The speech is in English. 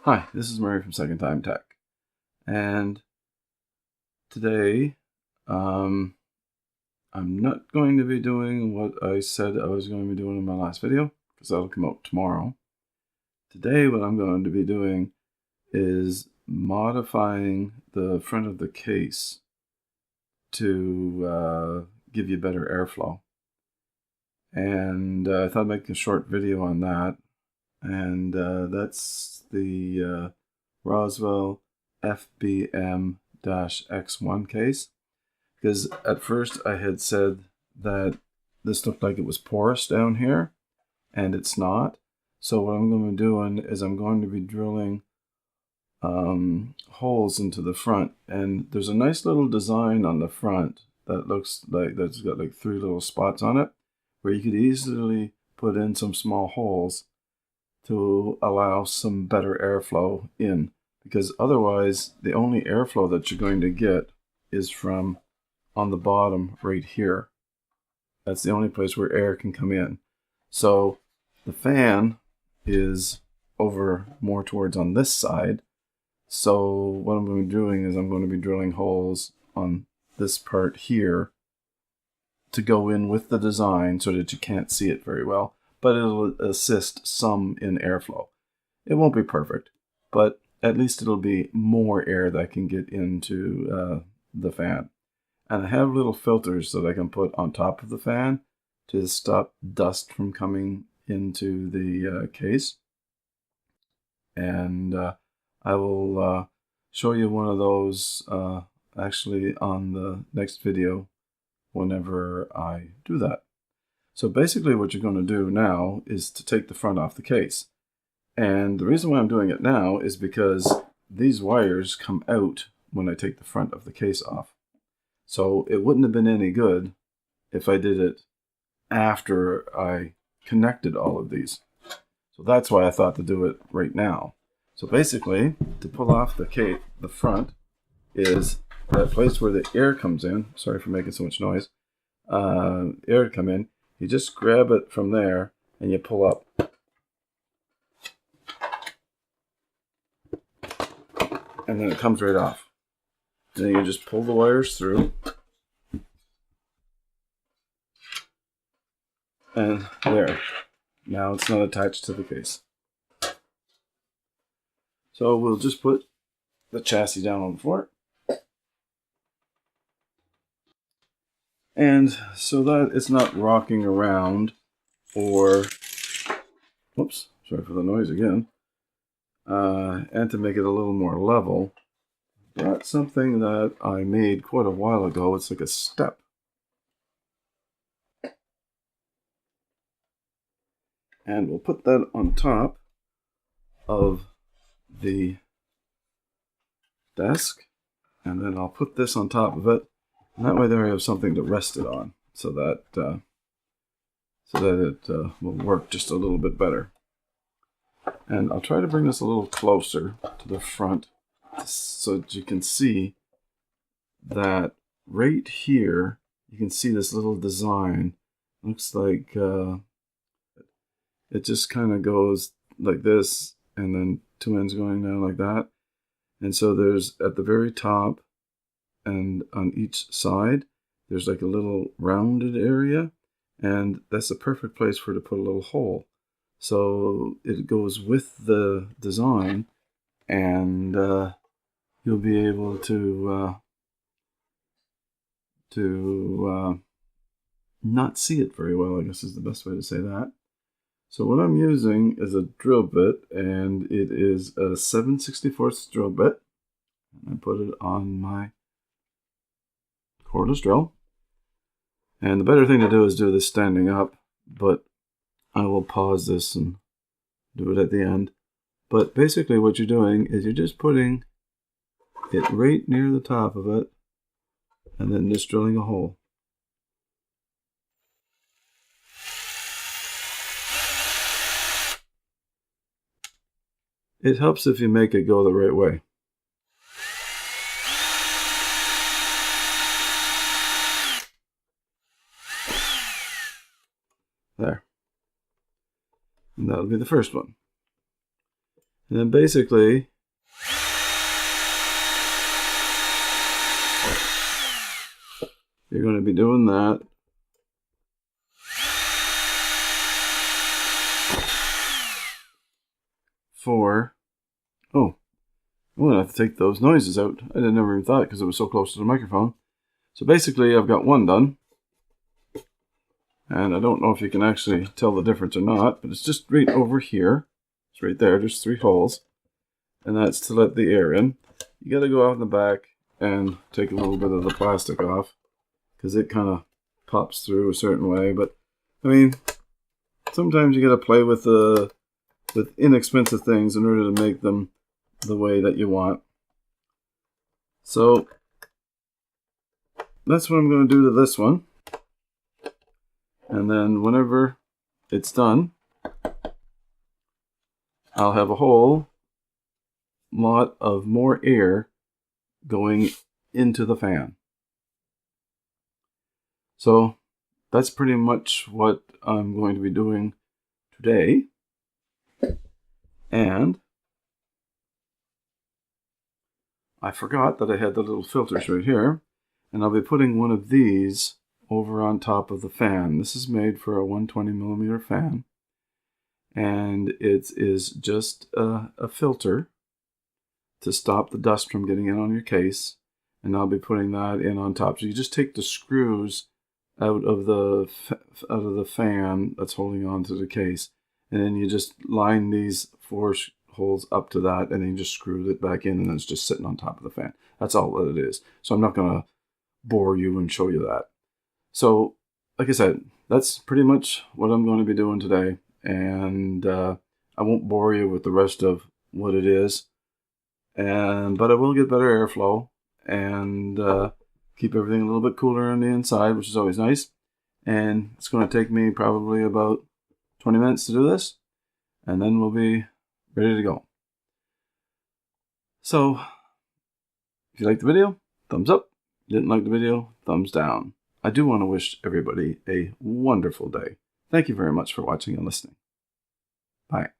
Hi, this is Murray from Second Time Tech, and today I'm not going to be doing what I said I was going to be doing in my last video, because that'll come out tomorrow. Today what I'm going to be doing is modifying the front of the case to give you better airflow. And I thought I'd make a short video on that, and that's the Roswell FBM-X1 case, because at first I had said that this looked like it was porous down here, and it's not. So what I'm going to be doing is I'm going to be drilling holes into the front, and there's a nice little design on the front that looks like that's got like 3 little spots on it, where you could easily put in some small holes to allow some better airflow in, because otherwise the only airflow that you're going to get is from on the bottom right here. That's the only place where air can come in. So the fan is over more towards on this side. So what I'm going to be doing is I'm going to be drilling holes on this part here to go in with the design so that you can't see it very well, but it'll assist some in airflow. It won't be perfect, but at least it'll be more air that can get into the fan. And I have little filters that I can put on top of the fan to stop dust from coming into the case. And I will show you one of those actually on the next video whenever I do that. So basically what you're going to do now is to take the front off the case. And the reason why I'm doing it now is because these wires come out when I take the front of the case off. So it wouldn't have been any good if I did it after I connected all of these. So that's why I thought to do it right now. So basically, to pull off the front is that place where the air comes in. Sorry for making so much noise. Air to come in. You just grab it from there and you pull up. And then it comes right off. And then you just pull the wires through. And there. Now it's not attached to the case. So we'll just put the chassis down on the floor. And so that it's not rocking around or, whoops, sorry for the noise again. And to make it a little more level, brought something that I made quite a while ago. It's like a step. And we'll put that on top of the desk, and then I'll put this on top of it, and that way there I have something to rest it on, so that it will work just a little bit better. And I'll try to bring this a little closer to the front so that you can see that right here you can see this little design. Looks like it just kind of goes like this, and then 2 ends going down like that. And so there's at the very top and on each side, there's like a little rounded area, and that's the perfect place for it to put a little hole. So it goes with the design, and you'll be able to not see it very well, I guess is the best way to say that. So what I'm using is a drill bit, and it is a 7/64 drill bit. I put it on my cordless drill. And the better thing to do is do this standing up, but I will pause this and do it at the end. But basically what you're doing is you're just putting it right near the top of it, and then just drilling a hole. It helps if you make it go the right way. There. And that'll be the first one. And then basically, you're going to be doing that for, oh, I'm going to have to take those noises out. I never even thought because it was so close to the microphone. So basically, I've got one done. And I don't know if you can actually tell the difference or not, but it's just right over here. It's right there, just 3 holes. And that's to let the air in. You got to go out in the back and take a little bit of the plastic off, because it kind of pops through a certain way. But, I mean, sometimes you got to play with inexpensive things in order to make them the way that you want. So, that's what I'm going to do to this one. And then whenever it's done, I'll have a whole lot of more air going into the fan. So that's pretty much what I'm going to be doing today. And I forgot that I had the little filters right here, and I'll be putting one of these over on top of the fan. This is made for a 120mm fan, and it is just a filter to stop the dust from getting in on your case, and I'll be putting that in on top. So you just take the screws out of the fan that's holding on to the case, and then you just line these 4 holes up to that, and then you just screw it back in, and then it's just sitting on top of the fan. That's all that it is. So I'm not going to bore you and show you that. So, like I said, that's pretty much what I'm going to be doing today, and I won't bore you with the rest of what it is, but I will get better airflow and keep everything a little bit cooler on the inside, which is always nice. And it's going to take me probably about 20 minutes to do this, and then we'll be ready to go. So, if you liked the video, thumbs up. Didn't like the video, thumbs down. I do want to wish everybody a wonderful day. Thank you very much for watching and listening. Bye.